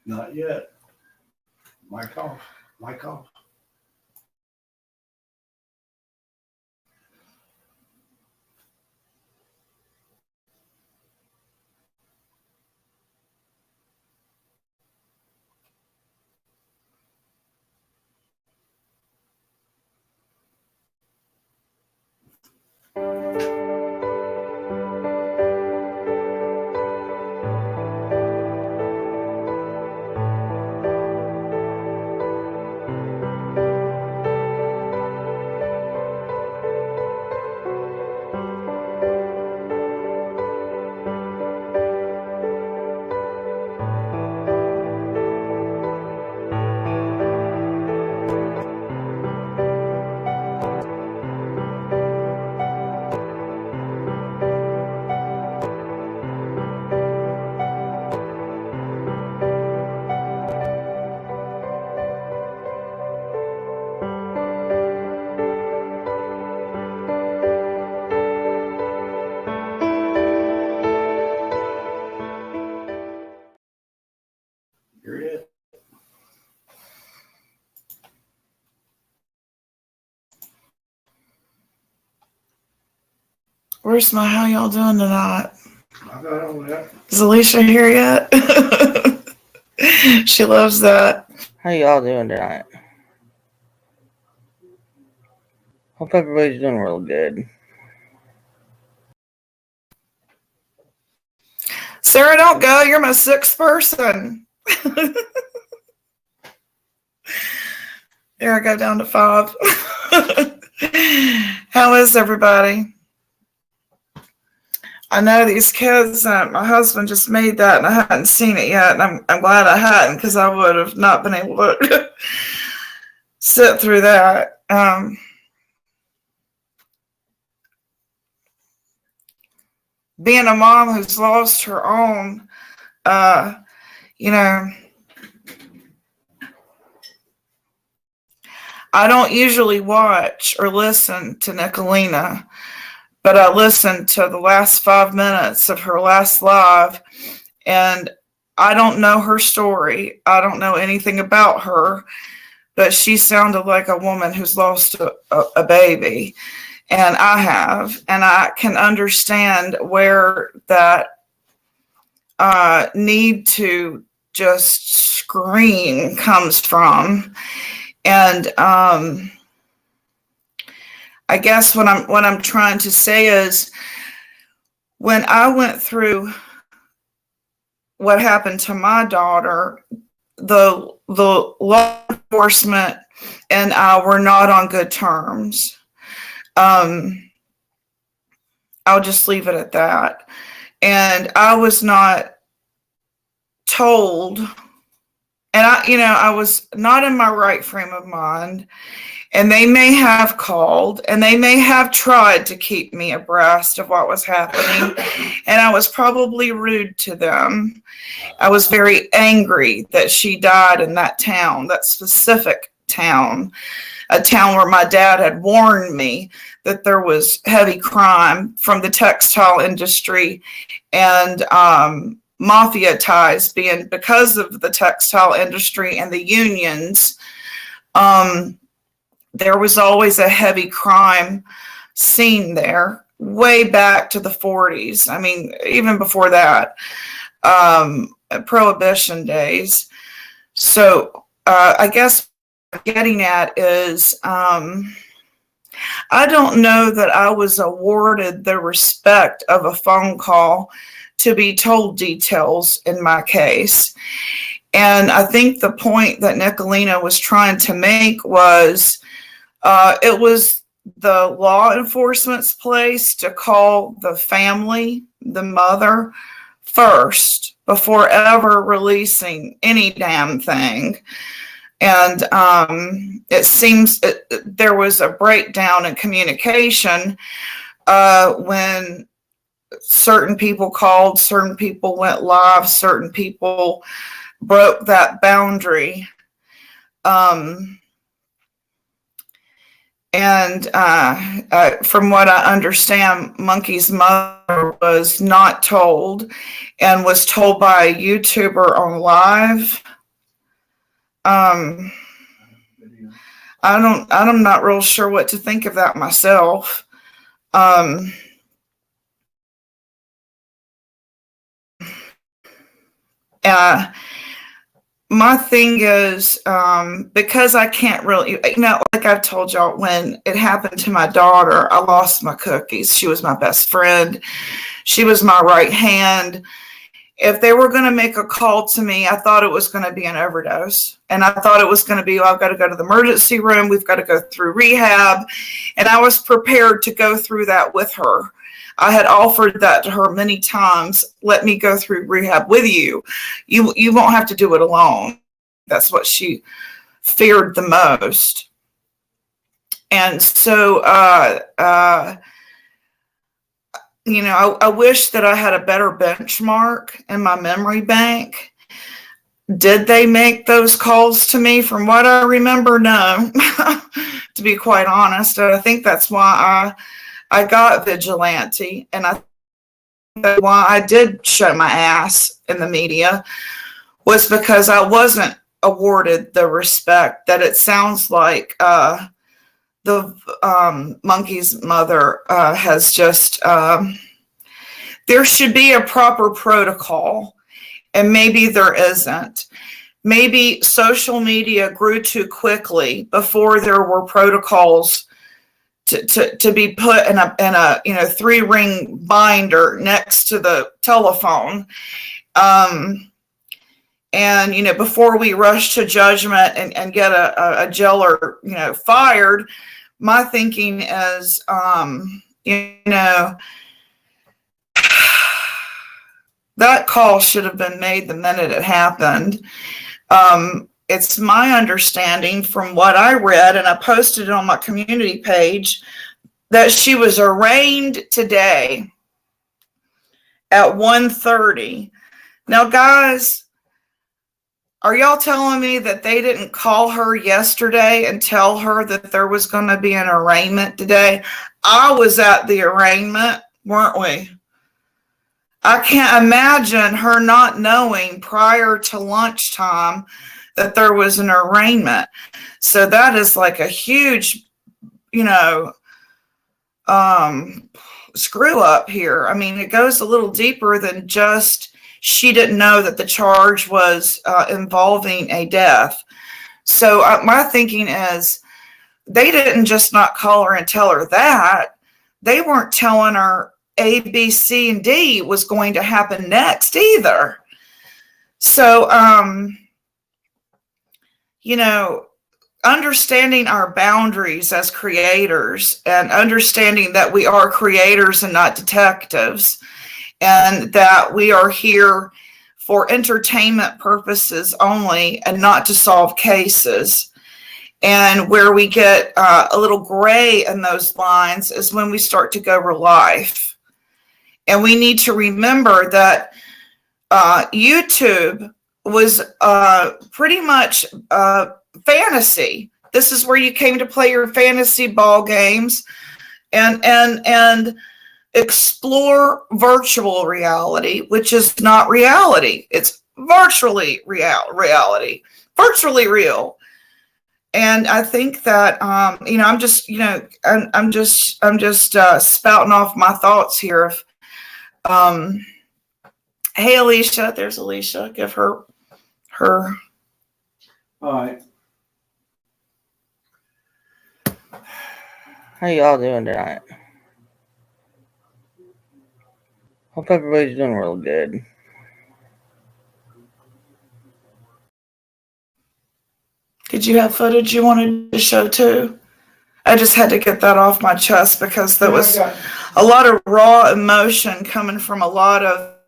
Not yet. Mic off. Mic off. You're it. Where's my how y'all doing tonight? I got all that. Is Alicia here yet? She loves that. How y'all doing tonight? Hope everybody's doing real good. Sarah, don't go. You're my sixth person. There I go down to 5. How is everybody? I know these kids, my husband just made that and I hadn't seen it yet. And I'm glad I hadn't because I would have not been able to sit through that. Being a mom who's lost her own, you know, I don't usually watch or listen to Nicolina, but I listened to the last 5 minutes of her last live, and I don't know her story. I don't know anything about her, but she sounded like a woman who's lost a baby, and I have, and I can understand where that need to just scream comes from. And I guess what I'm trying to say is when I went through what happened to my daughter, the law enforcement and I were not on good terms. I'll just leave it at that. And I was not told, and I was not in my right frame of mind, and they may have called and they may have tried to keep me abreast of what was happening. And I was probably rude to them. I was very angry that she died in that town, that specific town, a town where my dad had warned me that there was heavy crime from the textile industry and mafia ties being because of the textile industry and the unions. There was always a heavy crime scene there way back to the 40s. I mean, even before that, Prohibition days. So I guess what I'm getting at is I don't know that I was awarded the respect of a phone call to be told details in my case. And I think the point that Nicolina was trying to make was it was the law enforcement's place to call the family, the mother, first before ever releasing any damn thing. And it seems there was a breakdown in communication when certain people called, certain people went live, certain people broke that boundary. And from what I understand, Monkey's mother was not told and was told by a YouTuber on live. I'm not real sure what to think of that myself. My thing is, because I can't really, like I've told y'all, when it happened to my daughter, I lost my cookies. She was my best friend. She was my right hand. If they were going to make a call to me, I thought it was going to be an overdose. And I thought it was going to be, I've got to go to the emergency room. We've got to go through rehab. And I was prepared to go through that with her. I had offered that to her many times. Let me go through rehab with you. You won't have to do it alone. That's what she feared the most. And so, I wish that I had a better benchmark in my memory bank. Did they make those calls to me? From what I remember, no, to be quite honest. And I think that's why I got vigilante, and I think why I did show my ass in the media was because I wasn't awarded the respect that it sounds like the monkey's mother has just. There should be a proper protocol, and maybe there isn't. Maybe social media grew too quickly before there were protocols to be put in a 3-ring binder next to the telephone. And before we rush to judgment and get a jailer fired, my thinking is that call should have been made the minute it happened. It's my understanding from what I read, and I posted it on my community page, that she was arraigned today at 1:30. Now, guys, are y'all telling me that they didn't call her yesterday and tell her that there was going to be an arraignment today? I was at the arraignment, weren't we? I can't imagine her not knowing prior to lunchtime that there was an arraignment. So that is like a huge, screw up here. I mean, it goes a little deeper than just she didn't know that the charge was involving a death. So my thinking is they didn't just not call her and tell her that. They weren't telling her A, B, C, and D was going to happen next either. So, understanding our boundaries as creators and understanding that we are creators and not detectives, and that we are here for entertainment purposes only and not to solve cases. And where we get a little gray in those lines is when we start to go real life. And we need to remember that YouTube was pretty much fantasy. This is where you came to play your fantasy ball games and explore virtual reality, which is not reality. It's virtually reality, virtually real. And I think that I'm just spouting off my thoughts here. Hey, Alicia, there's Alicia. Give her. All right. How y'all doing tonight? Hope everybody's doing real good. Did you have footage you wanted to show too? I just had to get that off my chest because there was a lot of raw emotion coming from a lot of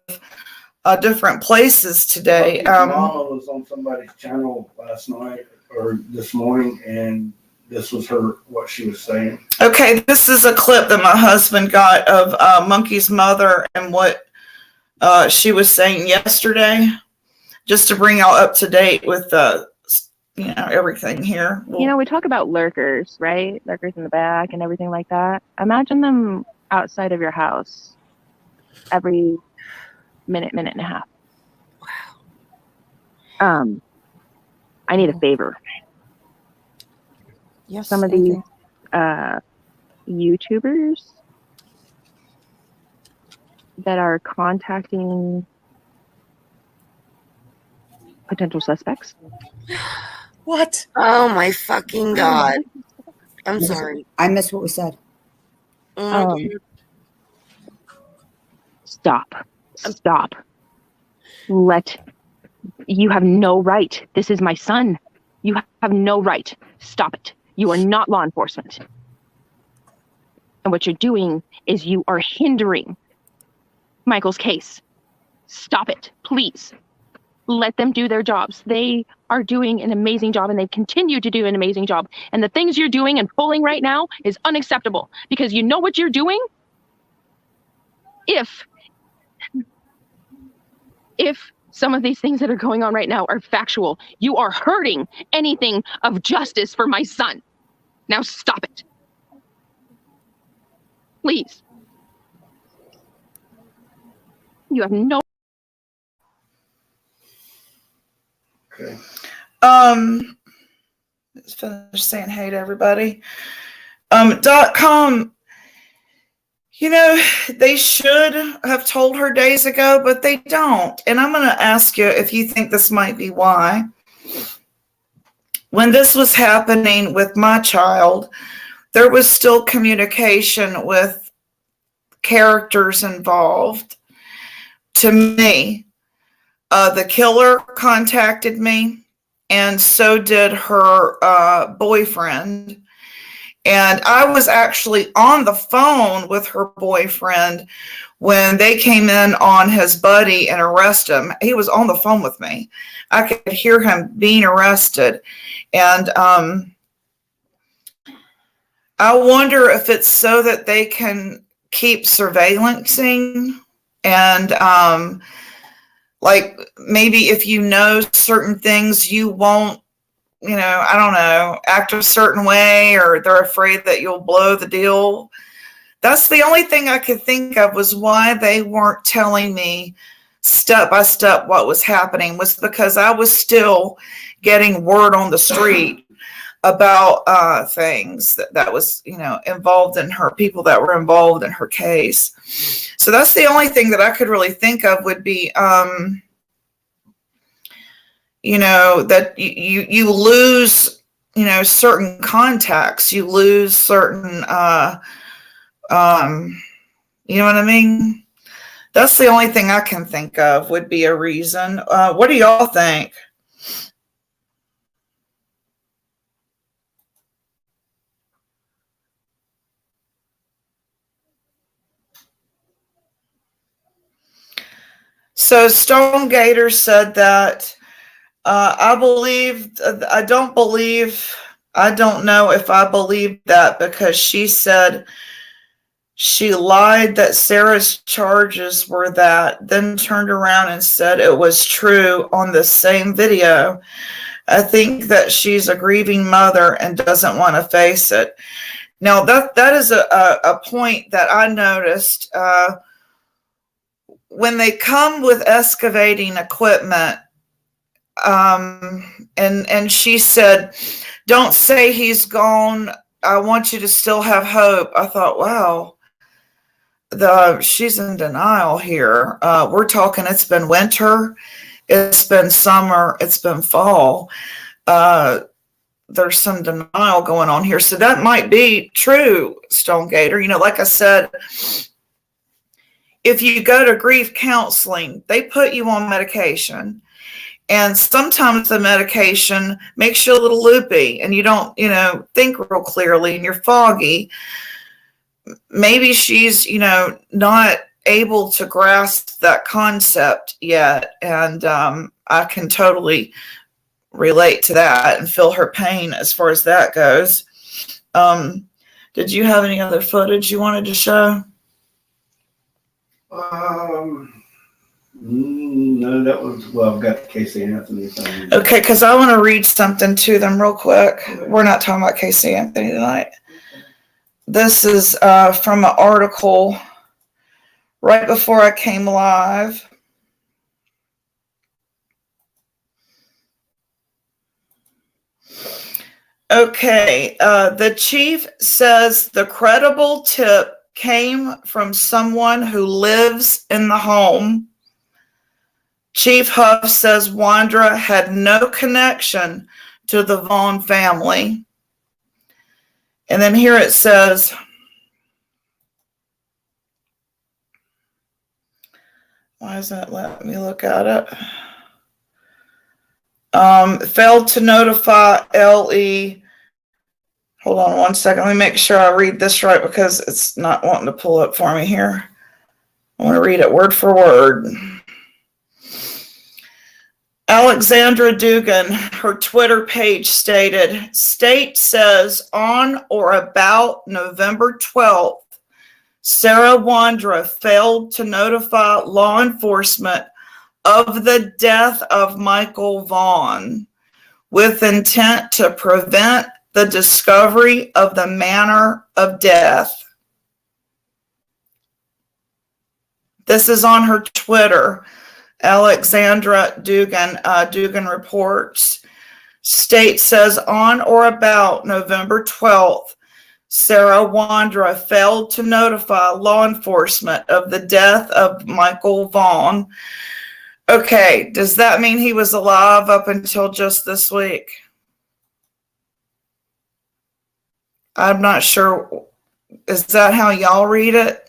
different places today. Mama was on somebody's channel last night or this morning, and this was what she was saying. Okay, this is a clip that my husband got of Monkey's mother and what she was saying yesterday, just to bring y'all up to date with everything here. We talk about lurkers, right? Lurkers in the back and everything like that. Imagine them outside of your house every minute and a half. Wow. I need a favor. Yes. Some of these YouTubers that are contacting potential suspects. What? Oh my fucking god. I'm sorry. I missed what was said. Oh my God. Stop. You have no right. This is my son. You have no right. Stop it. You are not law enforcement. And what you're doing is you are hindering Michael's case. Stop it, please. Let them do their jobs. They are doing an amazing job, and they continue to do an amazing job. And the things you're doing and pulling right now is unacceptable, because you know what you're doing? If some of these things that are going on right now are factual, you are hurting anything of justice for my son. Now stop it. Please. You have no... Okay. Let's finish saying hey to everybody. .com, they should have told her days ago, but they don't. And I'm going to ask you if you think this might be why. When this was happening with my child, there was still communication with characters involved. To me, the killer contacted me, and so did her boyfriend. And I was actually on the phone with her boyfriend when they came in on his buddy and arrested him. He was on the phone with me. I could hear him being arrested. And I wonder if it's so that they can keep surveillancing, and like maybe if you know certain things, you won't, I don't know, act a certain way, or they're afraid that you'll blow the deal. That's the only thing I could think of was why they weren't telling me step by step what was happening, was because I was still getting word on the street about things that was, involved in her, people that were involved in her case. So that's the only thing that I could really think of would be, that you lose, certain contacts, you lose certain, you know what I mean? That's the only thing I can think of would be a reason. What do y'all think? So Stone Gator said that I don't know if I believe that, because she said she lied that Sarah's charges were that, then turned around and said it was true on the same video. I think that she's a grieving mother and doesn't want to face it. Now that is a point that I noticed when they come with excavating equipment. And she said, "Don't say he's gone. I want you to still have hope." I thought, wow, she's in denial here. We're talking, it's been winter, it's been summer, it's been fall. There's some denial going on here. So that might be true, Stone Gator. Like I said, if you go to grief counseling, they put you on medication. And sometimes the medication makes you a little loopy and you don't, think real clearly and you're foggy. Maybe she's, not able to grasp that concept yet. And I can totally relate to that and feel her pain as far as that goes. Did you have any other footage you wanted to show? No, that was, well, I've got Casey Anthony thing. Okay, because I want to read something to them real quick. We're not talking about Casey Anthony tonight. This is from an article right before I came live. Okay, the chief says the credible tip came from someone who lives in the home. Chief Huff says Wandra had no connection to the Vaughn family. And then here it says, why is that letting me look at it? Failed to notify LE. Hold on one second. Let me make sure I read this right because it's not wanting to pull up for me here. I want to read it word for word. Alexandra Dugan, her Twitter page stated, State says on or about November 12th, Sarah Wandra failed to notify law enforcement of the death of Michael Vaughn with intent to prevent the discovery of the manner of death. This is on her Twitter. Alexandra Dugan, Dugan reports. State says on or about November 12th, Sarah Wandra failed to notify law enforcement of the death of Michael Vaughn. Okay, does that mean he was alive up until just this week? I'm not sure. Is that how y'all read it?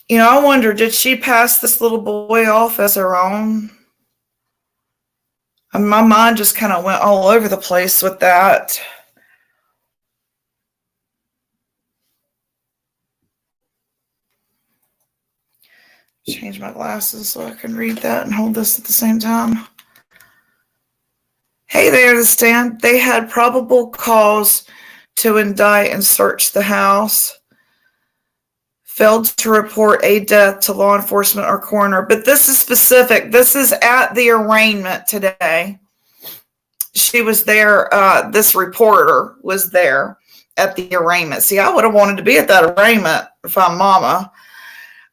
You know, I wonder, did she pass this little boy off as her own? And my mind just kind of went all over the place with that. Change my glasses so I can read that and hold this at the same time. Hey there, the stand. They had probable cause to indict and search the house. Failed to report a death to law enforcement or coroner. But this is specific. This is at the arraignment today. She was there. This reporter was there at the arraignment. See, I would have wanted to be at that arraignment if I'm mama.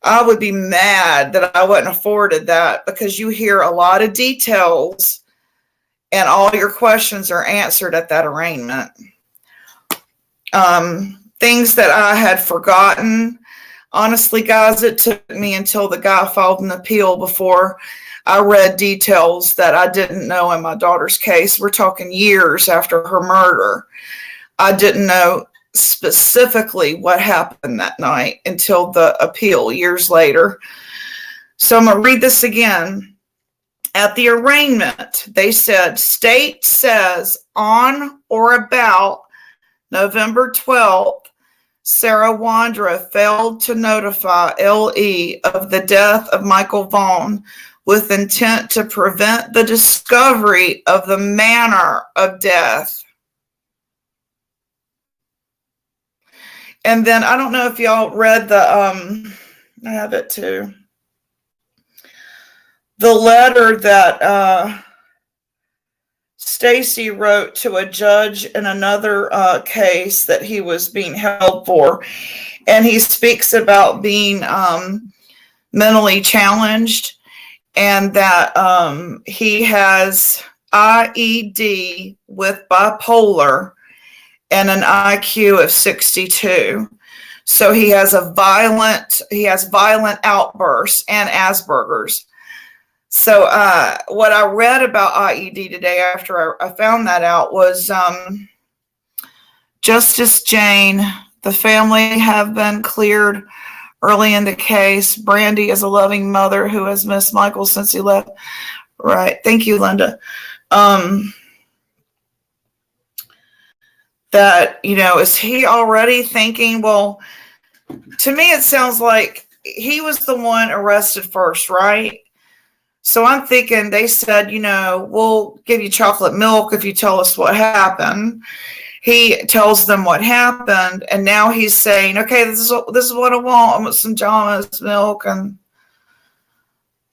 I would be mad that I wasn't afforded that because you hear a lot of details and all your questions are answered at that arraignment. Things that I had forgotten. Honestly, guys, it took me until the guy filed an appeal before I read details that I didn't know in my daughter's case. We're talking years after her murder. I didn't know specifically what happened that night until the appeal years later. So I'm going to read this again. At the arraignment, they said, State says on or about November 12th, Sarah Wandra failed to notify LE of the death of Michael Vaughn with intent to prevent the discovery of the manner of death. And then I don't know if y'all read the, I have it too. The letter that Stacy wrote to a judge in another case that he was being held for. And he speaks about being mentally challenged and that he has IED with bipolar and an IQ of 62. So he has violent outbursts and Asperger's. So what I read about IED today after I found that out was Justice Jane, the family have been cleared early in the case. Brandy is a loving mother who has missed Michael since he left. Right. Thank you, Linda. That, you know, is he already thinking, well, to me, it sounds like he was the one arrested first, right? So I'm thinking they said, you know, we'll give you chocolate milk if you tell us what happened. He tells them what happened, and now he's saying, okay, this is what I want. I want some Jama's milk, and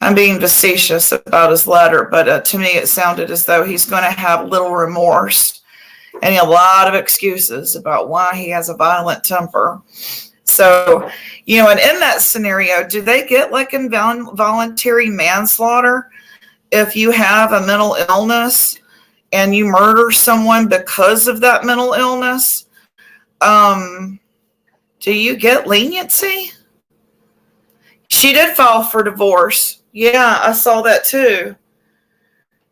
I'm being facetious about his letter, but to me it sounded as though he's going to have little remorse and a lot of excuses about why he has a violent temper. So, and in that scenario, do they get like involuntary manslaughter if you have a mental illness and you murder someone because of that mental illness? Do you get leniency? She did file for divorce. Yeah, I saw that too.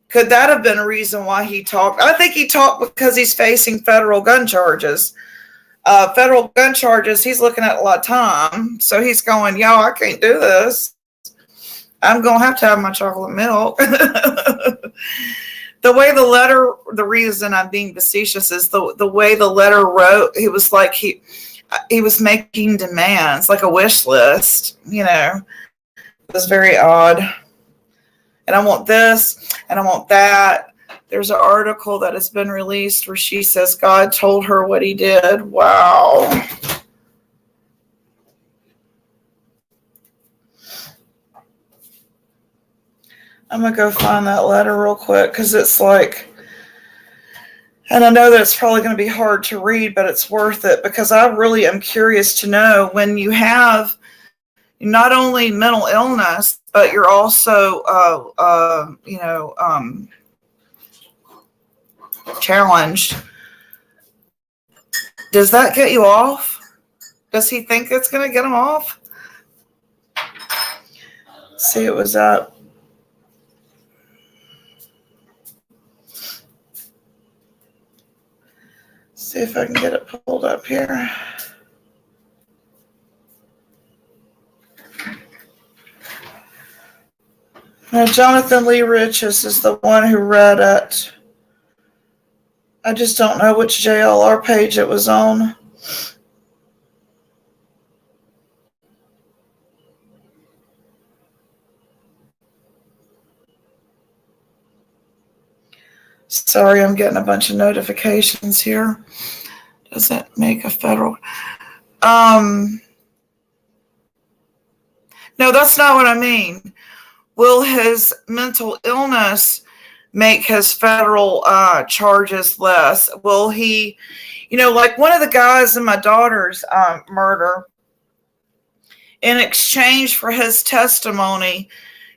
Could that have been a reason why he talked? I think he talked because he's facing federal gun charges. Federal gun charges, he's looking at a lot of time. So he's going, yo, I can't do this. I'm going to have my chocolate milk. The way the letter, the reason I'm being facetious is the way the letter wrote, it was like he was making demands, like a wish list, It was very odd. And I want this, and I want that. There's an article that has been released where she says God told her what he did. Wow. I'm going to go find that letter real quick because it's like, and I know that it's probably going to be hard to read, but it's worth it because I really am curious to know when you have not only mental illness, but you're also, challenged. Does that get you off? Does he think it's going to get him off? See, it was up. See if I can get it pulled up here. Now, Jonathan Lee Riches is the one who read it. I just don't know which JLR page it was on. Sorry, I'm getting a bunch of notifications here. Does that make a federal? No, that's not what I mean. Will his mental illness make his federal charges less? Will he, like one of the guys in my daughter's murder, in exchange for his testimony,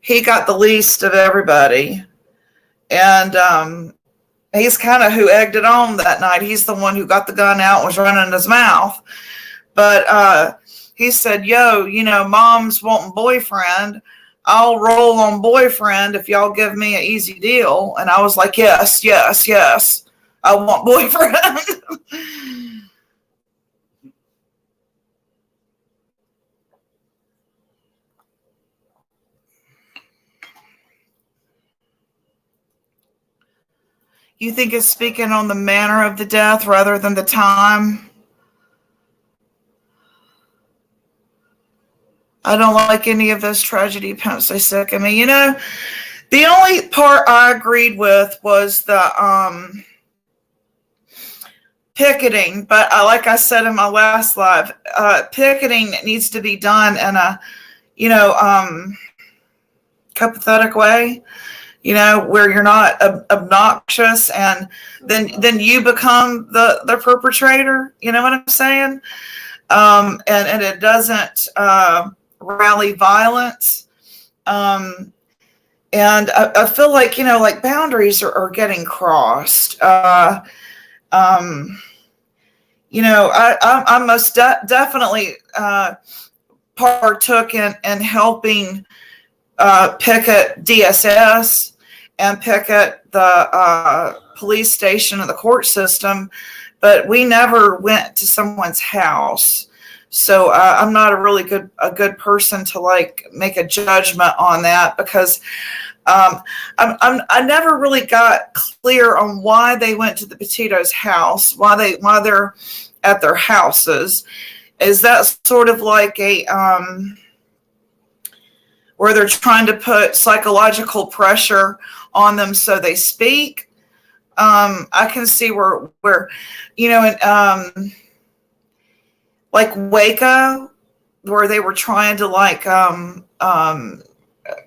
he got the least of everybody. And he's kind of who egged it on that night. He's the one who got the gun out and was running in his mouth. But he said, yo, mom's wanting boyfriend. I'll roll on boyfriend if y'all give me an easy deal. And I was like, yes, yes, yes. I want boyfriend. You think it's speaking on the manner of the death rather than the time? I don't like any of those tragedy pimps. They sick of me. The only part I agreed with was the picketing. But like I said in my last live, picketing needs to be done in a, copacetic way. Where you're not obnoxious, and then you become the perpetrator. You know what I'm saying? And it doesn't rally violence. And I feel like, like boundaries are getting crossed. I most definitely partook in helping picket DSS and picket the police station and the court system, but we never went to someone's house. So I'm not a good person to like make a judgment on that because I never really got clear on why they went to the Petito's house, why they're at their houses. Is that sort of like a where they're trying to put psychological pressure on them so they speak? I can see where like Waco, where they were trying to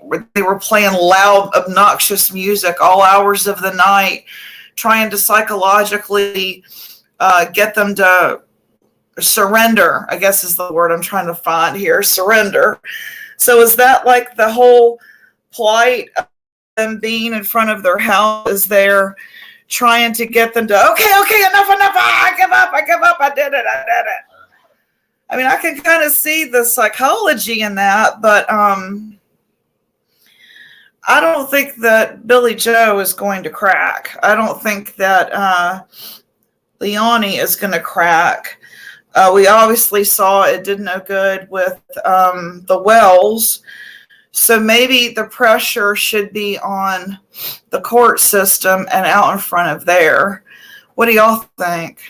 where they were playing loud, obnoxious music all hours of the night, trying to psychologically get them to surrender, I guess is the word I'm trying to find here, surrender. So is that like the whole plight of them being in front of their house? Is they're trying to get them to, okay, enough, I give up, I did it. I mean, I can kind of see the psychology in that, but I don't think that Billy Joe is going to crack. I don't think that Leonie is going to crack. We obviously saw it did no good with the Wells. So maybe the pressure should be on the court system and out in front of there. What do y'all think?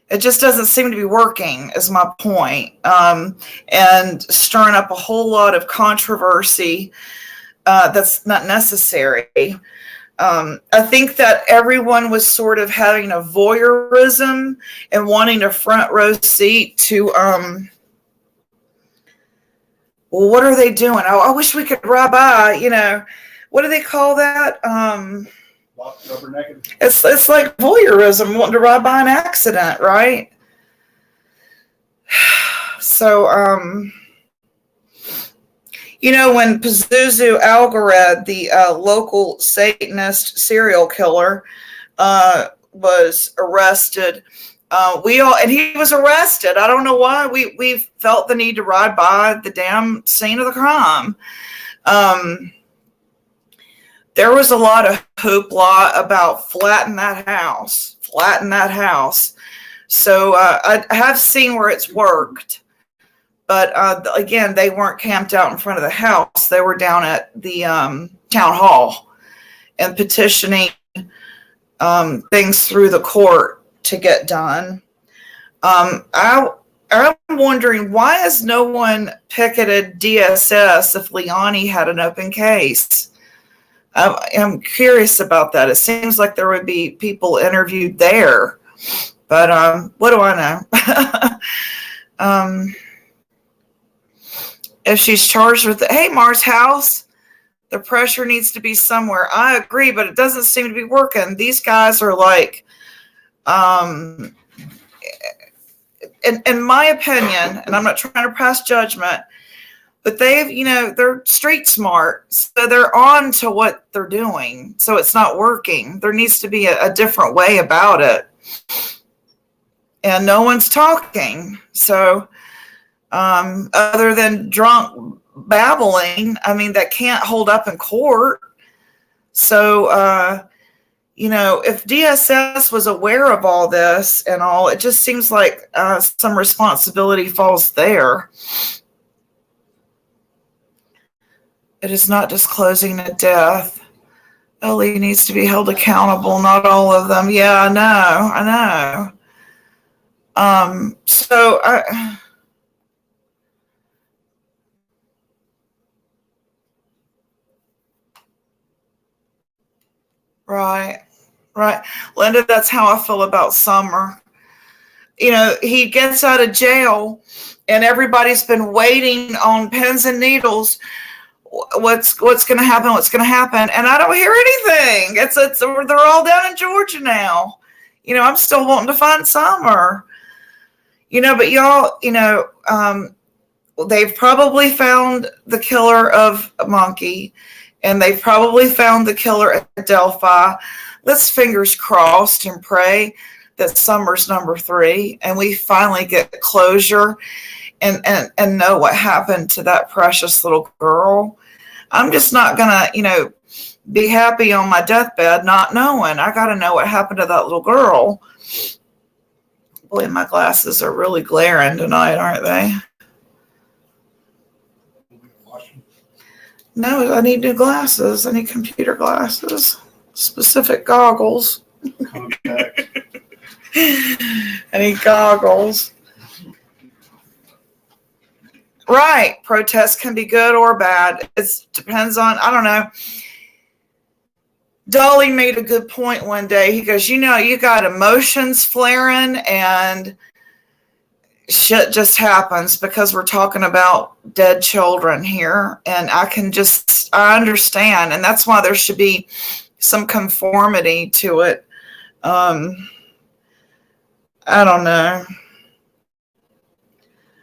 It just doesn't seem to be working, is my point. And stirring up a whole lot of controversy that's not necessary. I think that everyone was sort of having a voyeurism and wanting a front row seat to, well, what are they doing? I wish we could ride by, what do they call that? It's like voyeurism, wanting to ride by an accident, right? So, when Pazuzu Algarad, the local Satanist serial killer, was arrested, and he was arrested. I don't know why we felt the need to ride by the damn scene of the crime. There was a lot of hoopla about flatten that house. So I have seen where it's worked. But again, they weren't camped out in front of the house. They were down at the town hall and petitioning things through the court to get done. I'm wondering, why has no one picketed DSS if Leonie had an open case? I'm curious about that. It seems like there would be people interviewed there. But what do I know? If she's charged with, hey, Mars House, the pressure needs to be somewhere. I agree, but it doesn't seem to be working. These guys are like, in my opinion, and I'm not trying to pass judgment, but they're street smart. So they're on to what they're doing. So it's not working. There needs to be a different way about it. And no one's talking. So other than drunk babbling, that can't hold up in court. So, if DSS was aware of all this and all, it just seems like some responsibility falls there. It is not disclosing a death. Ellie needs to be held accountable, not all of them. Yeah, I know. So Right. Linda, that's how I feel about Summer. He gets out of jail and everybody's been waiting on pins and needles. What's going to happen? And I don't hear anything. They're all down in Georgia now. I'm still wanting to find Summer. But y'all, they've probably found the killer of Monkey. And they've probably found the killer at Delphi. Let's fingers crossed and pray that Summer's number 3 and we finally get closure and know what happened to that precious little girl. I'm just not gonna, be happy on my deathbed not knowing. I gotta know what happened to that little girl. Boy, my glasses are really glaring tonight, aren't they? No, I need new glasses. I need computer glasses. Specific goggles. Contact. I need goggles. Right. Protests can be good or bad. It depends on, I don't know. Dolly made a good point one day. He goes, you got emotions flaring and shit just happens because we're talking about dead children here. And I understand. And that's why there should be some conformity to it. I don't know.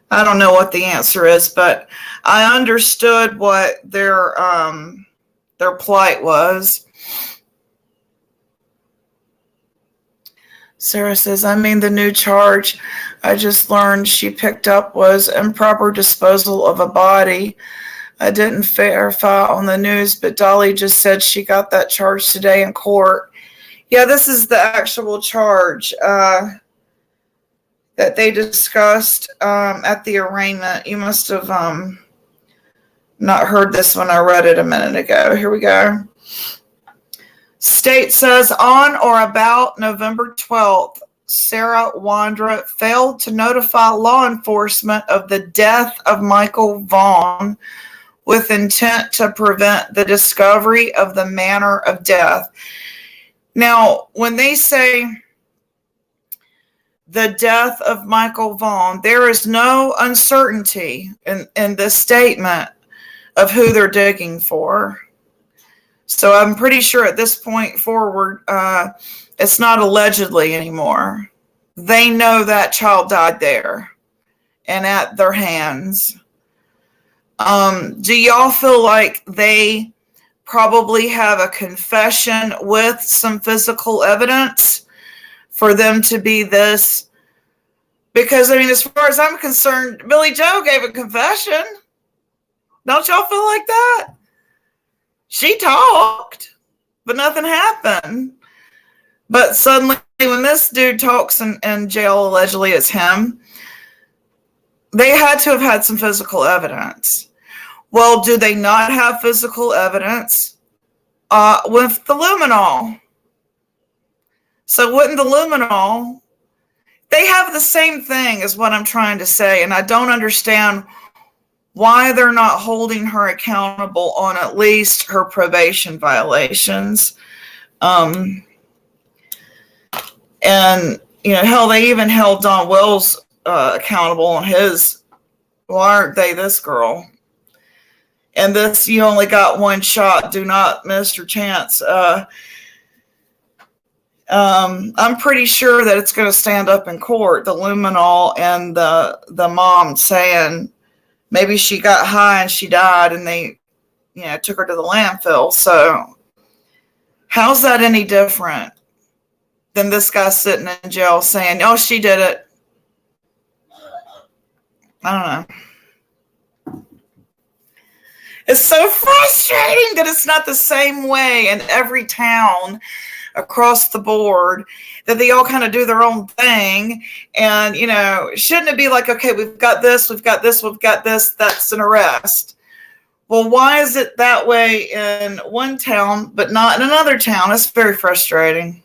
I don't know what the answer is, but I understood what their plight was. Sarah says, I mean, the new charge I just learned she picked up was improper disposal of a body. I didn't verify on the news, but Dolly just said she got that charge today in court. Yeah, this is the actual charge that they discussed at the arraignment. You must have not heard this when I read it a minute ago. Here we go. State says on or about November 12th, Sarah Wandra failed to notify law enforcement of the death of Michael Vaughn with intent to prevent the discovery of the manner of death. Now, when they say the death of Michael Vaughn, there is no uncertainty in this statement of who they're digging for. So I'm pretty sure at this point forward, it's not allegedly anymore. They know that child died there and at their hands. Do y'all feel like they probably have a confession with some physical evidence for them to be this? Because, I mean, as far as I'm concerned, Billy Joe gave a confession. Don't y'all feel like that? She talked, but nothing happened. But suddenly, when this dude talks in jail, allegedly it's him, they had to have had some physical evidence. Well, do they not have physical evidence with the luminol? So wouldn't the luminol, they have the same thing is what I'm trying to say, and I don't understand why they're not holding her accountable on at least her probation violations. And, you know, hell, they even held Don Wells accountable on his, why aren't they this girl? And this, you only got one shot, do not miss your chance. I'm pretty sure that it's going to stand up in court, the luminol and the mom saying, maybe she got high and she died and they, you know, took her to the landfill. So how's that any different than this guy sitting in jail saying, oh, she did it? I don't know. It's so frustrating that it's not the same way in every town across the board, that they all kind of do their own thing. And, you know, shouldn't it be like, okay, we've got this, we've got this, we've got this, that's an arrest. Well, why is it that way in one town, but not in another town? It's very frustrating.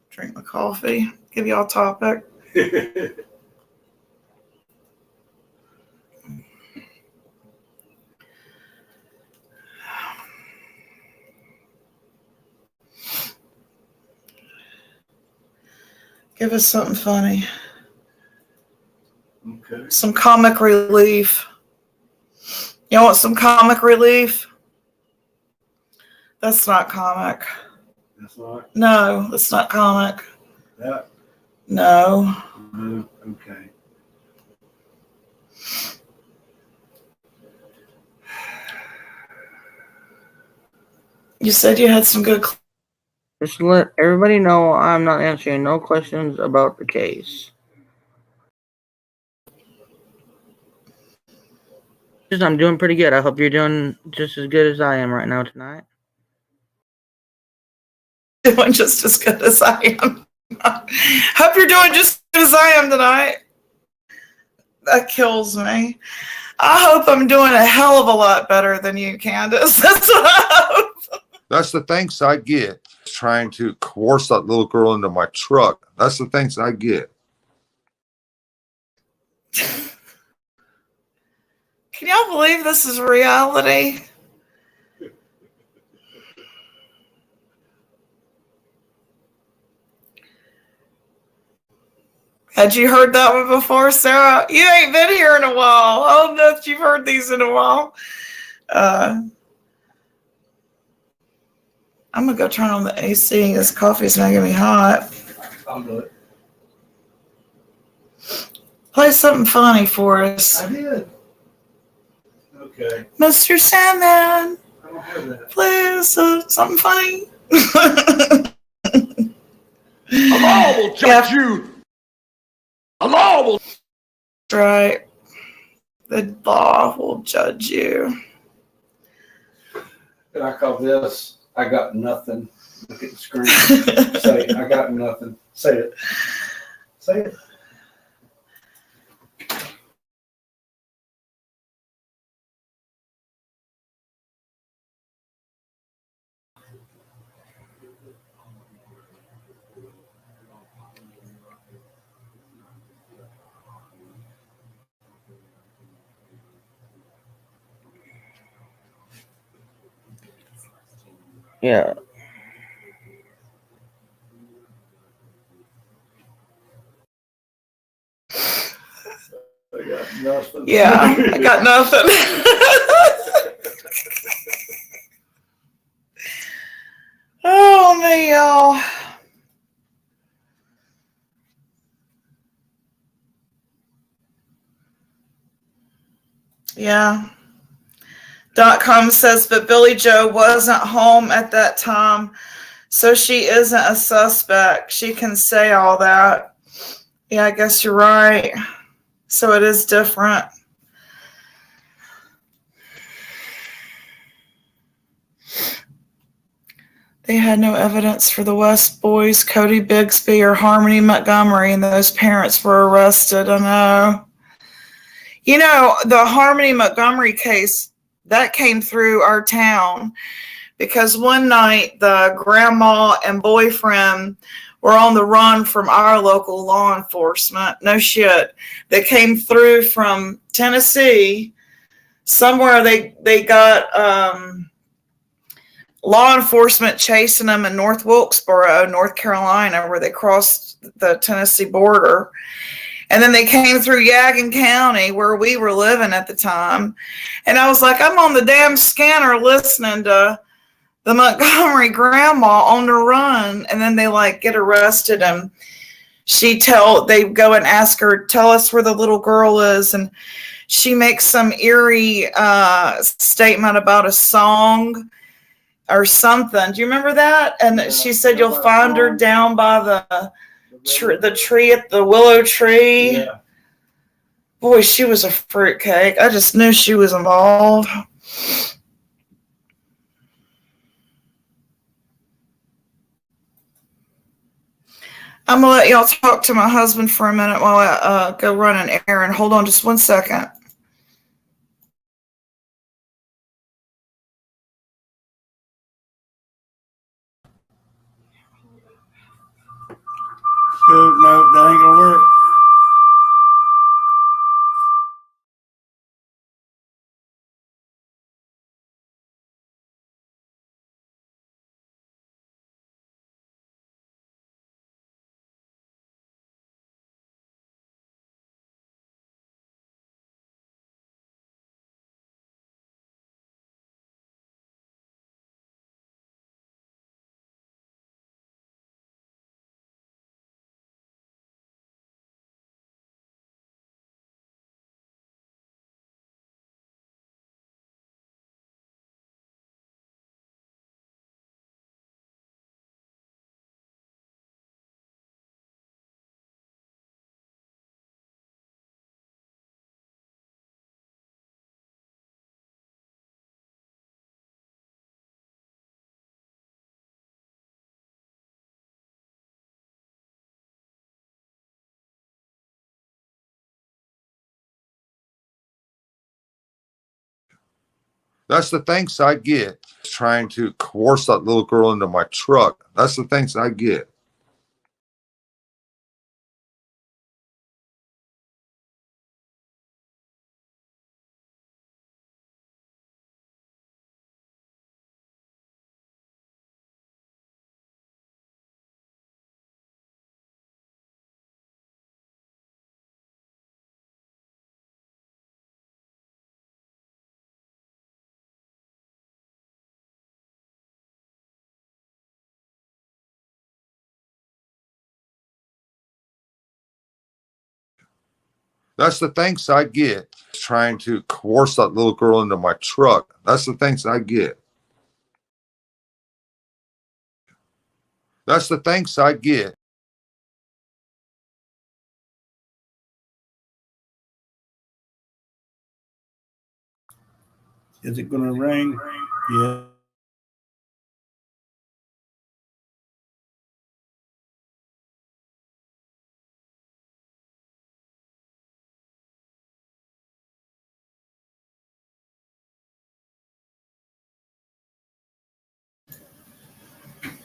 Drink my coffee, give y'all a topic. Give us something funny. Okay. Some comic relief. You want some comic relief? That's not comic. That's not No, that's not comic. that. No. Okay. You said you had some good. Just let everybody know I'm not answering no questions about the case. I'm doing pretty good. I hope you're doing just as good as I am right now tonight. Doing just as good as I am. Hope you're doing just as good as I am tonight. That kills me. I hope I'm doing a hell of a lot better than you, Candace. That's what I hope. That's the thanks I get. Trying to coerce that little girl into my truck. That's the thanks I get. Can y'all believe this is reality? Had you heard that one before, Sarah? You ain't been here in a while. I don't know if you've heard these in a while. I'm gonna go turn on the AC. This coffee's making me hot. I'll do it. Play something funny for us. I did. Okay. Mr. Sandman, I don't have that. play us something funny. The law will judge you. The law will. That's right. The law will judge you. And I call this, I got nothing. Look at the screen. Say, I got nothing. Say it. Say it. Yeah. I got nothing. Yeah, I got nothing. Oh, man, y'all. Yeah. .com says, but Billy Joe wasn't home at that time, so she isn't a suspect. She can say all that. Yeah, I guess you're right. So it is different. They had no evidence for the West boys, Cody Bigsby or Harmony Montgomery, and those parents were arrested. I know. You know, the Harmony Montgomery case, that came through our town because one night the grandma and boyfriend were on the run from our local law enforcement. No shit. They came through from Tennessee. Somewhere they got law enforcement chasing them in North Wilkesboro, North Carolina, where they crossed the Tennessee border. And then they came through Yadkin County, where we were living at the time. And I was like, I'm on the damn scanner listening to the Montgomery grandma on the run. And then they like get arrested, and they go and ask her, tell us where the little girl is. And she makes some eerie statement about a song or something. Do you remember that? And Yeah, she said, you'll find her down by the tree at the willow tree. Yeah. Boy, she was a fruitcake. I just knew she was involved. I'm gonna let y'all talk to my husband for a minute while I go run an errand. Hold on just 1 second. No, that ain't gonna work. That's the thanks I get. Trying to coerce that little girl into my truck. That's the thanks I get. That's the thanks I get. Trying to coerce that little girl into my truck. That's the thanks I get. That's the thanks I get. Is it gonna ring? Yeah.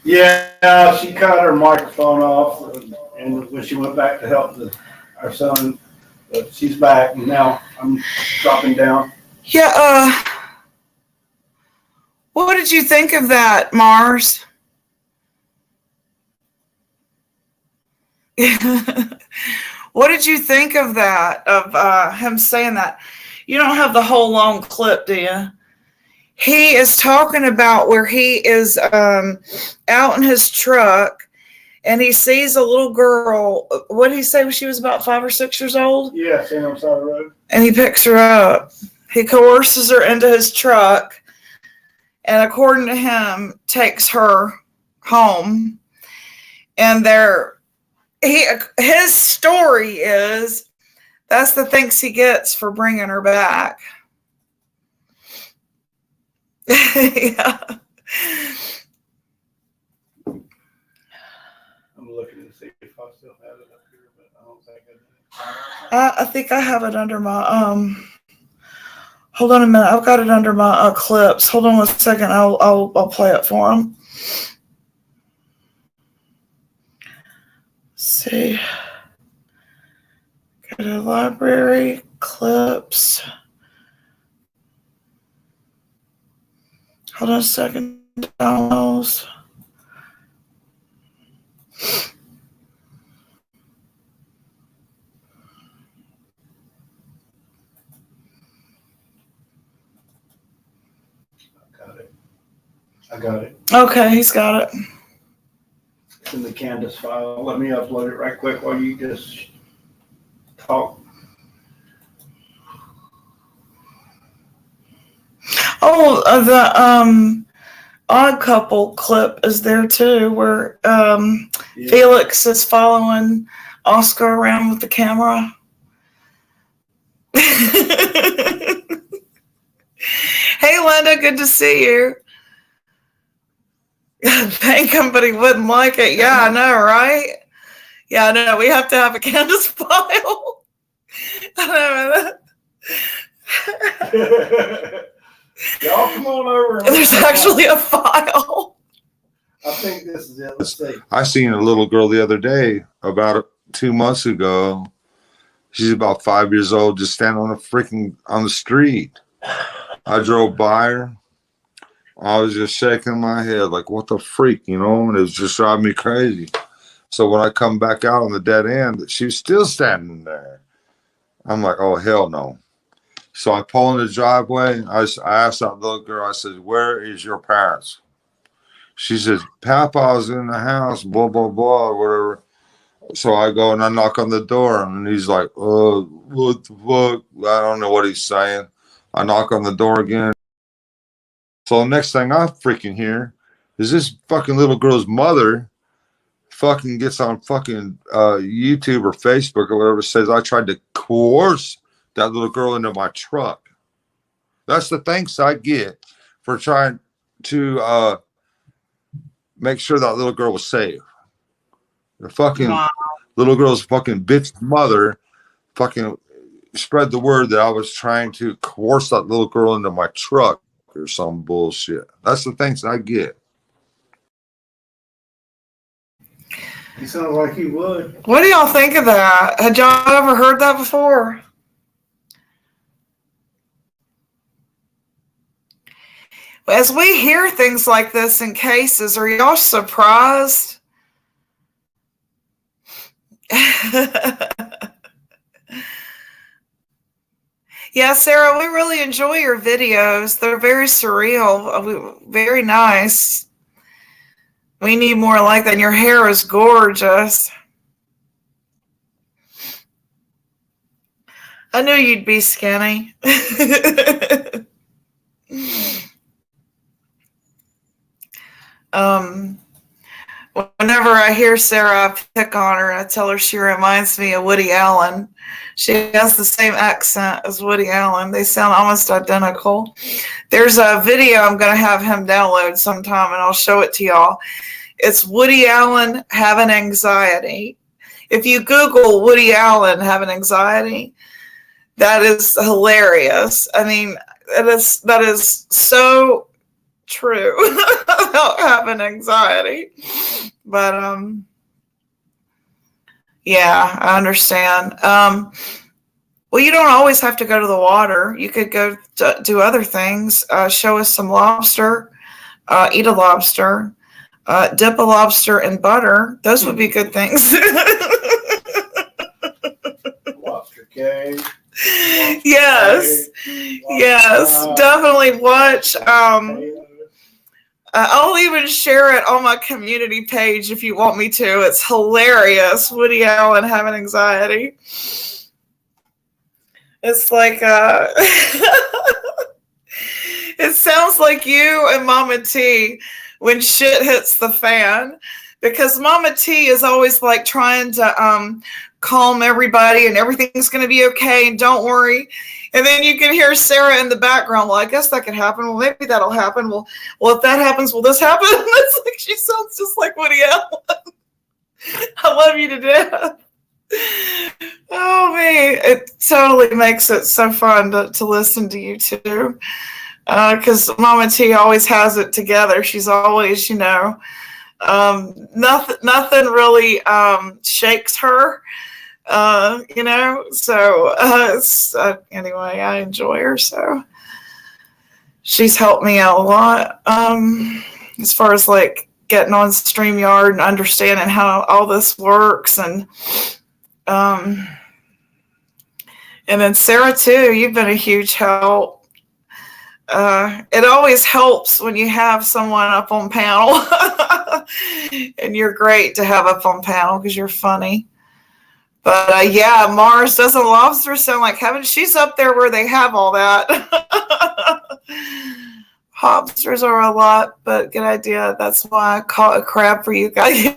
Yeah, she cut her microphone off, and when she went back to help our son, but she's back, and now I'm dropping down. Yeah, what did you think of that, Mars? What did you think of that, of him saying that? You don't have the whole long clip, do you? He is talking about where he is out in his truck, and he sees a little girl. What did he say when she was about 5 or 6 years old? Yeah, sitting on the side of the road. And he picks her up. He coerces her into his truck, and according to him, takes her home. And his story is that's the thanks he gets for bringing her back. Yeah. I'm looking to see if I still have it up here, but I don't think I do. I think I have it under my hold on a minute. I've got it under my clips. Hold on 1 second. I'll play it for him. Let's see. Go to library clips. Hold on a second. Downloads. I got it. Okay, he's got it. It's in the Candace file. Let me upload it right quick while you just talk. Oh, the Odd Couple clip is there too, where Yeah. Felix is following Oscar around with the camera. Hey, Linda, good to see you. Paint company wouldn't like it. Yeah, I know, right? Yeah, I know. We have to have a Candace file. I know. Y'all come on over. There's actually a file. I think this is it. Let's see. I seen a little girl the other day, about 2 months ago. She's about 5 years old, just standing on the street. I drove by her. I was just shaking my head like, what the freak, you know? And it was just driving me crazy. So when I come back out on the dead end, she was still standing there. I'm like, oh, hell no. So I pull in the driveway. I asked that little girl, I said, where is your parents? She says, Papa's in the house, blah, blah, blah, whatever. So I go and I knock on the door, and he's like, what the fuck? I don't know what he's saying. I knock on the door again. So the next thing I freaking hear is this fucking little girl's mother fucking gets on fucking YouTube or Facebook or whatever, says I tried to coerce that little girl into my truck. That's the thanks I get for trying to make sure that little girl was safe. The fucking little girl's fucking bitch mother fucking spread the word that I was trying to coerce that little girl into my truck or some bullshit. That's the thanks I get. He sounds like he would. What do y'all think of that? Had y'all ever heard that before? As we hear things like this in cases, are y'all surprised? Yeah, Sarah, we really enjoy your videos. They're very surreal, very nice. We need more like that. And your hair is gorgeous. I knew you'd be skinny. Whenever I hear Sarah, I pick on her and I tell her she reminds me of Woody Allen. She has the same accent as Woody Allen. They sound almost identical. There's a video I'm going to have him download sometime, and I'll show it to y'all. It's Woody Allen having anxiety. If you Google Woody Allen having anxiety, that is hilarious. I mean, that is so true about having anxiety. But yeah, I understand. Well, you don't always have to go to the water. You could go do other things. Show us some lobster, eat a lobster, dip a lobster in butter. Those would be good things. Lobster cake. Yes, yes, definitely watch. I'll even share it on my community page if you want me to. It's hilarious. Woody Allen having anxiety. It's like it sounds like you and Mama T when shit hits the fan, because Mama T is always like trying to calm everybody and everything's going to be okay and don't worry. And then you can hear Sarah in the background. Well, I guess that could happen. Well, maybe that'll happen. Well, if that happens, will this happen? It's like she sounds just like Woody Allen. I love you to death. Oh man, it totally makes it so fun to listen to you too. Because Mama T always has it together. She's always, nothing really shakes her. So anyway, I enjoy her. So she's helped me out a lot as far as like getting on StreamYard and understanding how all this works. And then Sarah too, you've been a huge help. It always helps when you have someone up on panel. And you're great to have up on panel because you're funny. But yeah, Mars, doesn't lobster sound like heaven? She's up there where they have all that. Lobsters are a lot, but good idea. That's why I caught a crab for you guys.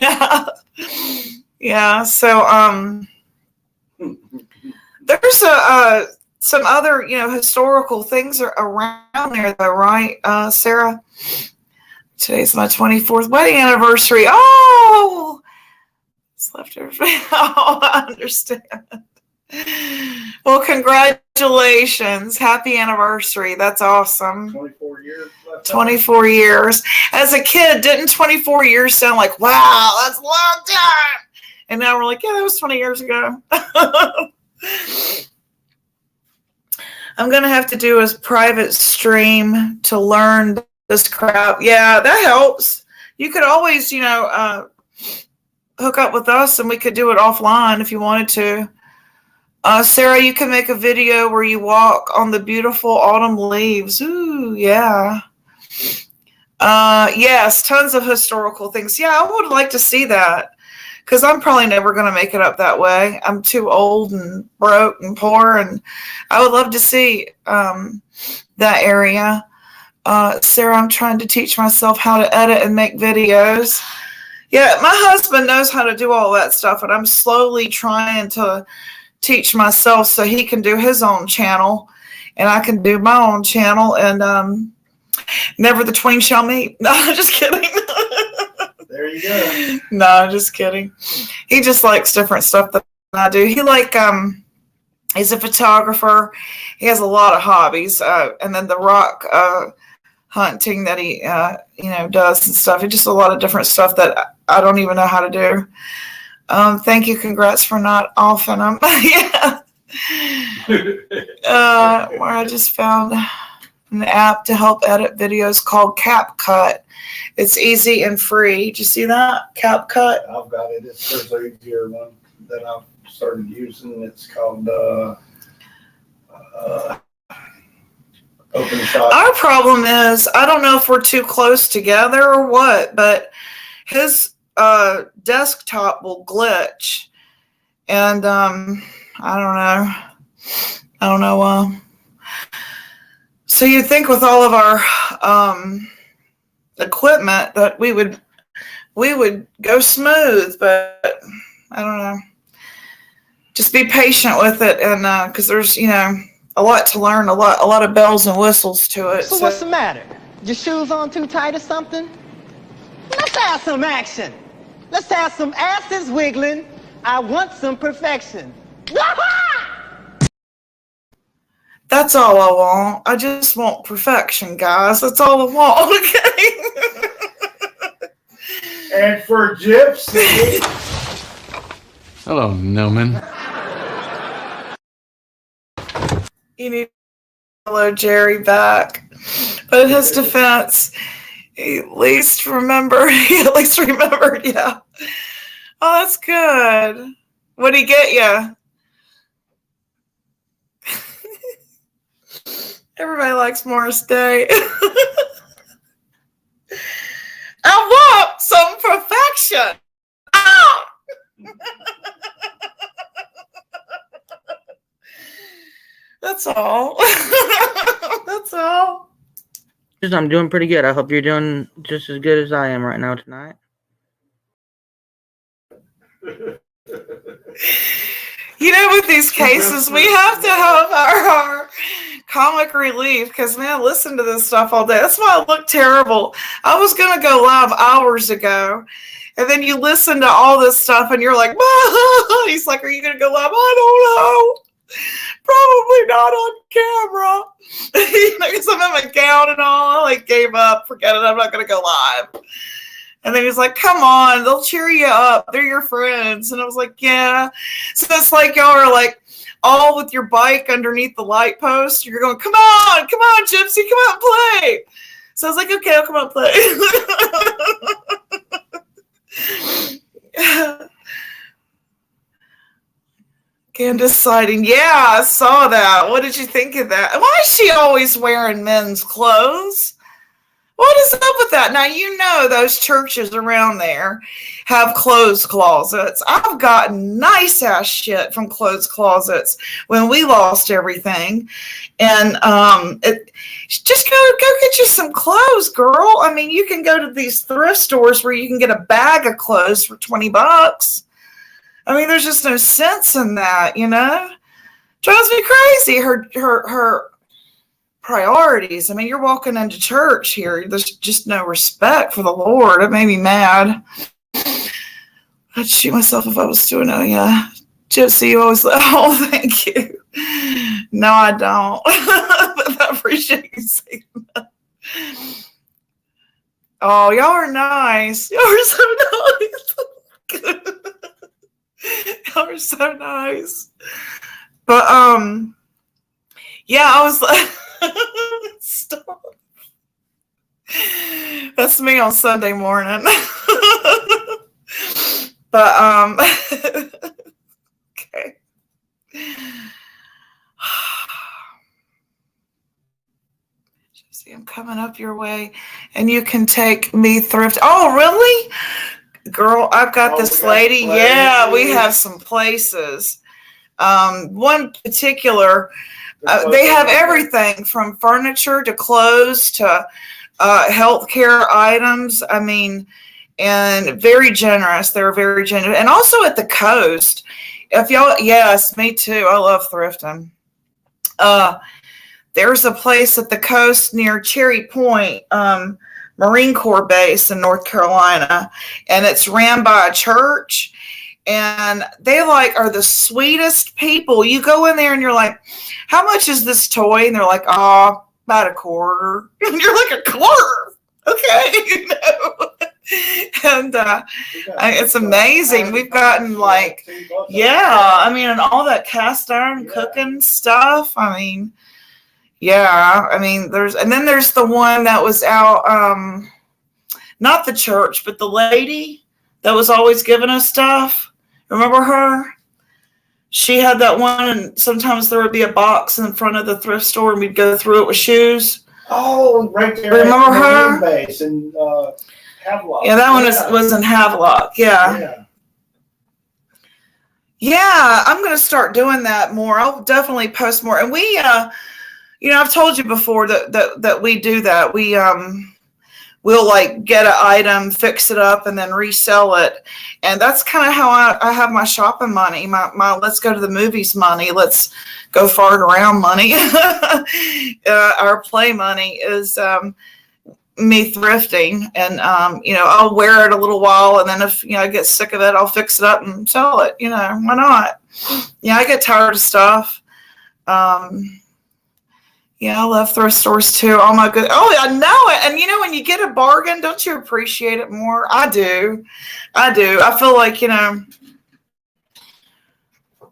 Yeah. So there's some other historical things are around there though, right, Sarah? Today's my 24th wedding anniversary. Oh, it's left everything. Oh, I understand. Well, congratulations. Happy anniversary. That's awesome. 24 years left. 24 years. As a kid, didn't 24 years sound like, wow, that's a long time? And now we're like, yeah, that was 20 years ago. I'm going to have to do a private stream to learn this crap. Yeah, that helps. You could always, hook up with us and we could do it offline if you wanted to. Sarah, you can make a video where you walk on the beautiful autumn leaves. Ooh, yeah. Yes, tons of historical things. Yeah, I would like to see that because I'm probably never going to make it up that way. I'm too old and broke and poor, and I would love to see that area. Sarah, I'm trying to teach myself how to edit and make videos. Yeah, my husband knows how to do all that stuff, and I'm slowly trying to teach myself so he can do his own channel, and I can do my own channel, and never the twain shall meet. No, just kidding. There you go. No, just kidding. He just likes different stuff than I do. He he's a photographer. He has a lot of hobbies, and then the rock hunting that he does and stuff. It's just a lot of different stuff that I don't even know how to do. Thank you. Congrats for not offing them. Yeah. Where I just found an app to help edit videos called CapCut. It's easy and free. Did you see that? CapCut? I've got it. There's an easier one that I've started using. It's called Open Shot. Our problem is, I don't know if we're too close together or what, but his desktop will glitch. And I don't know. I don't know. So you'd think with all of our equipment that we would go smooth, but I don't know. Just be patient with it, and because there's a lot to learn, a lot of bells and whistles to it. So what's the matter? Your shoes on too tight or something? Let's have some action. Let's have some asses wiggling. I want some perfection. That's all I want. I just want perfection, guys. That's all I want. Okay. And for Gypsy. Hello, Newman. You need to follow Jerry back. But in his defense, he at least remembered, yeah. Oh, that's good. What'd he get you? Everybody likes Morris Day. I want some perfection. Ah! That's all. That's all. I'm doing pretty good. I hope you're doing just as good as I am right now tonight. With these cases, we have to have our comic relief because, man, listen to this stuff all day. That's why I look terrible. I was going to go live hours ago, and then you listen to all this stuff, and you're like, he's like, are you going to go live? I don't know. Probably not on camera. Because I'm in my gown and all. I gave up. Forget it. I'm not going to go live. And then he's like, come on, they'll cheer you up. They're your friends. And I was like, yeah. So it's like y'all are like all with your bike underneath the light post. You're going, come on, Gypsy, come out and play. So I was like, okay, I'll come out and play. Candace sighting. Yeah, I saw that. What did you think of that? Why is she always wearing men's clothes? What is up with that? Now, those churches around there have clothes closets. I've gotten nice ass shit from clothes closets when we lost everything. And just go get you some clothes, girl. I mean, you can go to these thrift stores where you can get a bag of clothes for $20. I mean, there's just no sense in that, Drives me crazy. Her priorities. I mean, you're walking into church here. There's just no respect for the Lord. It made me mad. I'd shoot myself if I was doing it. Yeah. Gypsy, you always oh, thank you. No, I don't. But I appreciate you saying that. Oh, y'all are nice. Y'all are so nice. Y'all are so nice. But yeah, I was like stop. That's me on Sunday morning. But okay. See, I'm coming up your way, and you can take me thrift. Oh, really? Girl, I've got this lady. Yeah, we have some places. One particular, they have everything from furniture to clothes to healthcare items. I mean, and very generous. They're very generous. And also at the coast. If y'all, yes, me too. I love thrifting. There's a place at the coast near Cherry Point, Marine Corps base in North Carolina, and it's ran by a church, and they are the sweetest people. You go in there and you're like, how much is this toy? And they're like, oh, about $25. And you're like, $25? Okay. And it's amazing. We've gotten I mean, and all that cast iron cooking stuff. I mean, yeah, I mean, there's the one that was out, not the church, but the lady that was always giving us stuff. Remember her? She had that one, and sometimes there would be a box in front of the thrift store, and we'd go through it with shoes. Oh, right there. Remember her? Base in Havelock. Yeah, that one was in Havelock. Yeah. Yeah, I'm going to start doing that more. I'll definitely post more. And we, I've told you before that we do that. We'll like get an item, fix it up, and then resell it. And that's kind of how I have my shopping money, my let's go to the movies money, let's go fart around money. Our play money is me thrifting, and I'll wear it a little while, and then if I get sick of it, I'll fix it up and sell it. Why not? Yeah, I get tired of stuff. Yeah, I love thrift stores too. Oh my good. Oh, I know it. And when you get a bargain, don't you appreciate it more? I do. I feel like,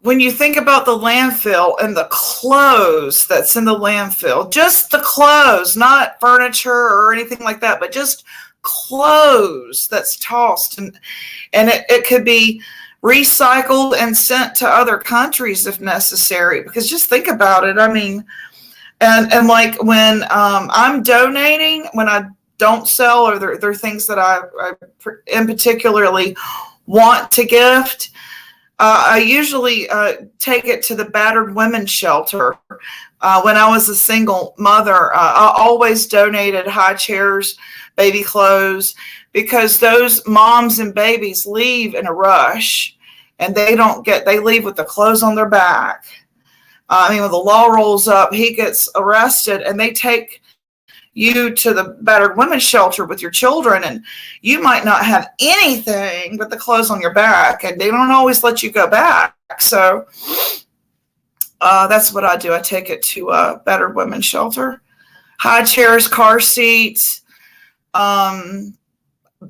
when you think about the landfill and the clothes that's in the landfill, just the clothes, not furniture or anything like that, but just clothes that's tossed, and it could be recycled and sent to other countries if necessary. Because just think about it. I mean, and like when I'm donating, when I don't sell, or there are things that I in particularly want to gift, I usually take it to the battered women's shelter. When I was a single mother, I always donated high chairs, baby clothes, because those moms and babies leave in a rush, and they leave with the clothes on their back. When the law rolls up, he gets arrested, and they take you to the battered women's shelter with your children, and you might not have anything but the clothes on your back, and they don't always let you go back. So that's what I do. I take it to a battered women's shelter. High chairs, car seats,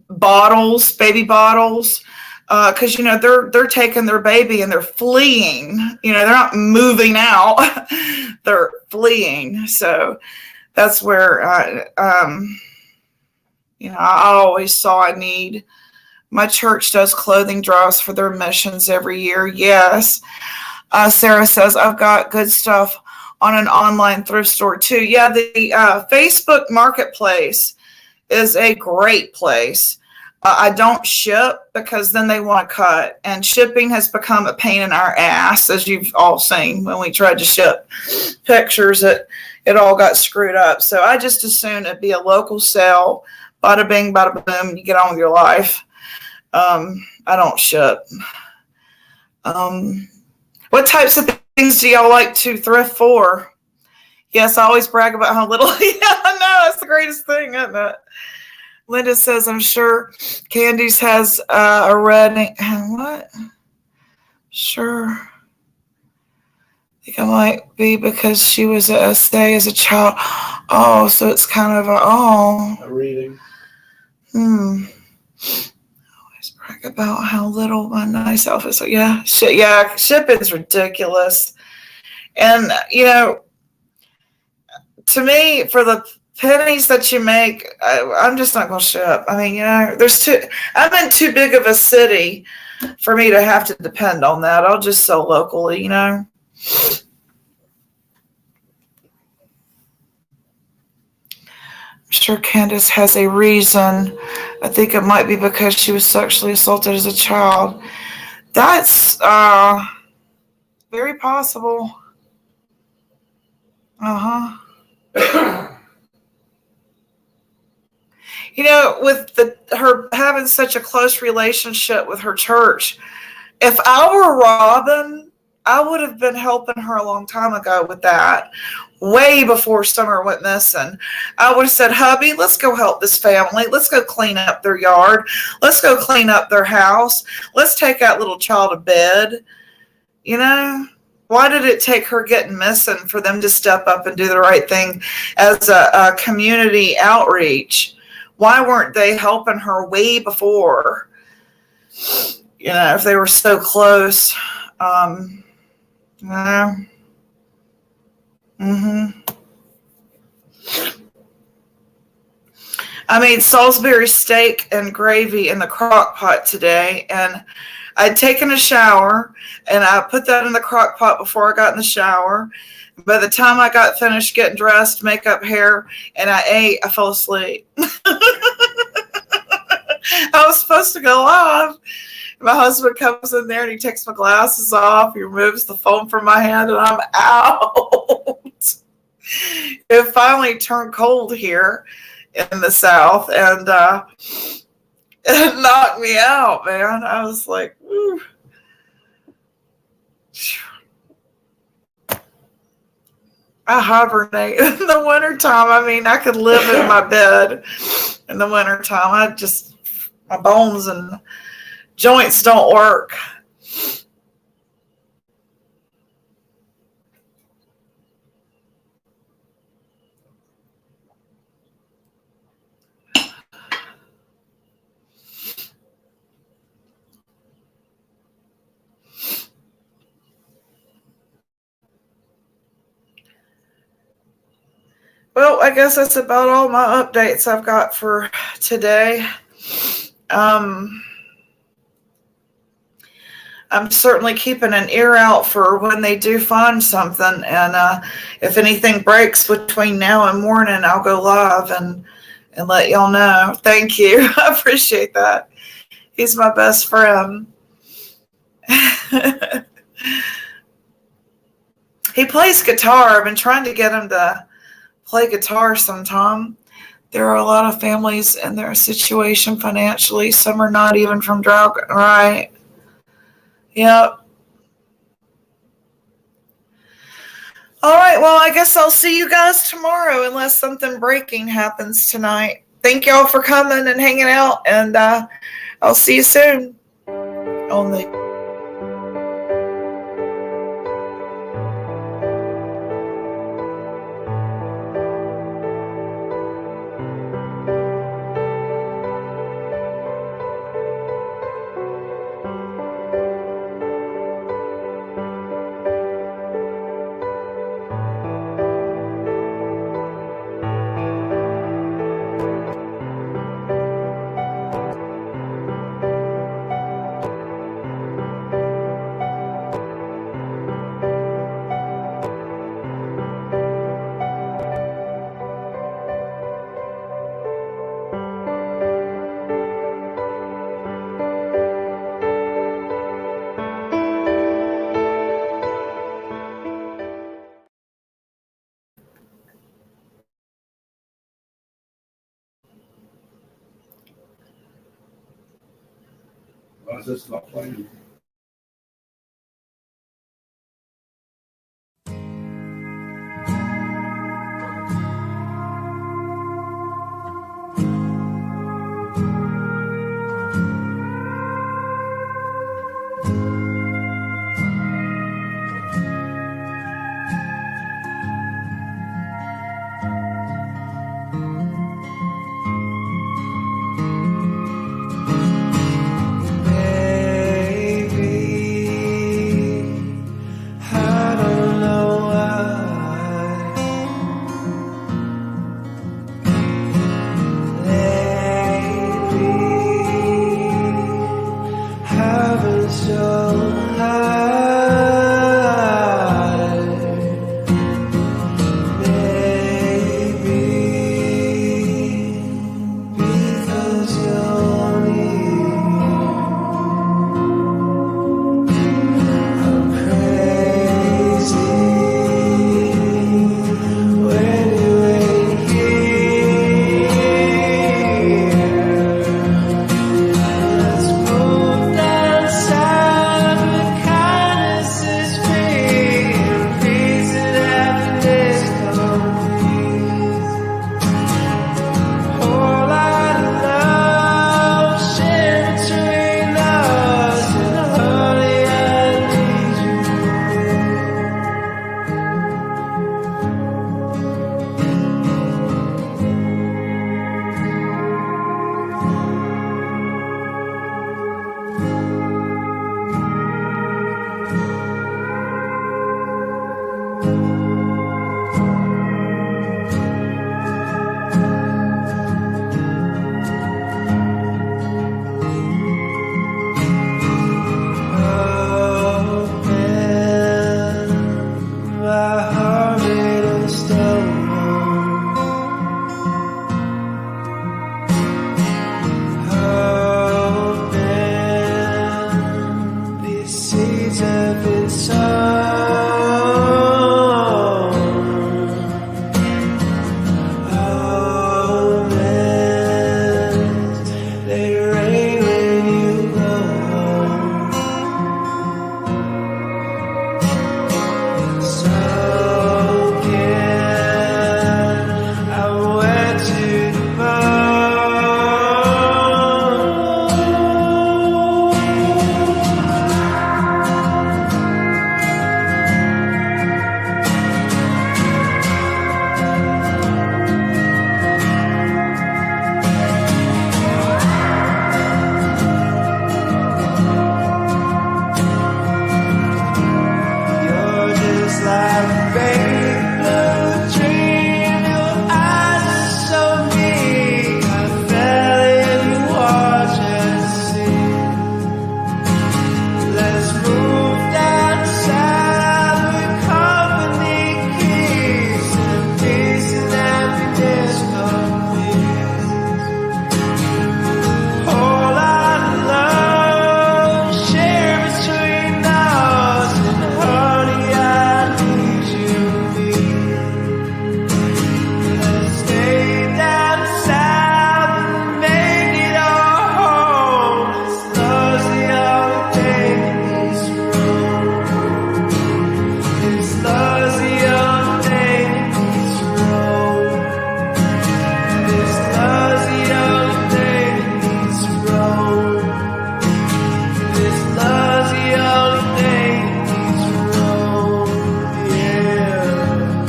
bottles, baby bottles. Because they're taking their baby and they're fleeing. They're not moving out; they're fleeing. So that's where I always saw a need. My church does clothing drives for their missions every year. Yes, Sarah says I've got good stuff on an online thrift store too. Yeah, the Facebook Marketplace is a great place. I don't ship because then they want to cut, and shipping has become a pain in our ass, as you've all seen. When we tried to ship pictures, it all got screwed up. So I just assume it'd be a local sale, bada bing, bada boom, you get on with your life. I don't ship. What types of things do y'all like to thrift for? Yes, I always brag about how little. Yeah, I know, it's the greatest thing, isn't it? Linda says, I'm sure Candice has a red. What? Sure. I think I might be because she was a SA as a child. Oh, so it's kind of a reading. I always brag about how little my nice outfits are. Yeah, shipping's ridiculous. And, to me, for the pennies that you make, I'm just not going to ship. I'm in too big of a city for me to have to depend on that. I'll just sell locally, I'm sure Candace has a reason. I think it might be because she was sexually assaulted as a child. That's very possible. With her having such a close relationship with her church, if I were Robin, I would have been helping her a long time ago with that, way before Summer went missing. I would have said, hubby, let's go help this family. Let's go clean up their yard. Let's go clean up their house. Let's take that little child to bed. Why did it take her getting missing for them to step up and do the right thing as a community outreach? Why weren't they helping her way before? If they were so close. I made Salisbury steak and gravy in the crock pot today, and I'd taken a shower, and I put that in the crock pot before I got in the shower. By the time I got finished getting dressed, makeup, hair, and I ate, I fell asleep. I was supposed to go live, My husband comes in there and he takes my glasses off. He removes the phone from my hand, and I'm out. It finally turned cold here in the South, and it knocked me out, man. I was like, woo. I hibernate in the wintertime. I mean, I could live in my bed in the wintertime. My bones and joints don't work. Well, I guess that's about all my updates I've got for today. I'm certainly keeping an ear out for when they do find something. And if anything breaks between now and morning, I'll go live and let y'all know. Thank you. I appreciate that. He's my best friend. He plays guitar. I've been trying to get him to play guitar sometime. There are a lot of families in their situation financially. Some are not even from drought. Right. Yep. All right. Well, I guess I'll see you guys tomorrow unless something breaking happens tonight. Thank y'all for coming and hanging out, and I'll see you soon on the Why is this not playing?